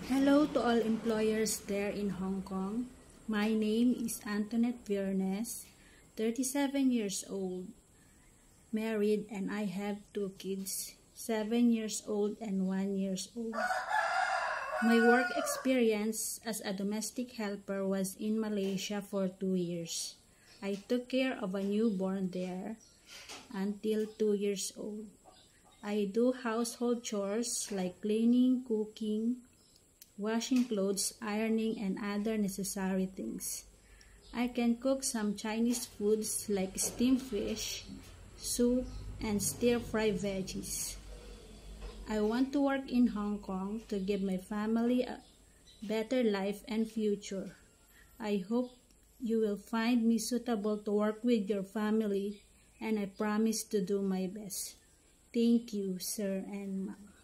Hello to all employers there in Hong Kong. My name is Antoinette Viernes, 37 years old, married, and I have 2 kids, 7 years old and 1 year old. My work experience as a domestic helper was in Malaysia for 2 years. I took care of a newborn there until 2 years old. I do household chores like cleaning, cooking, washing clothes, ironing, and other necessary things. I can cook some Chinese foods like steamed fish, soup, and stir-fry veggies. I want to work in Hong Kong to give my family a better life and future. I hope you will find me suitable to work with your family, and I promise to do my best. Thank you, sir and ma'am.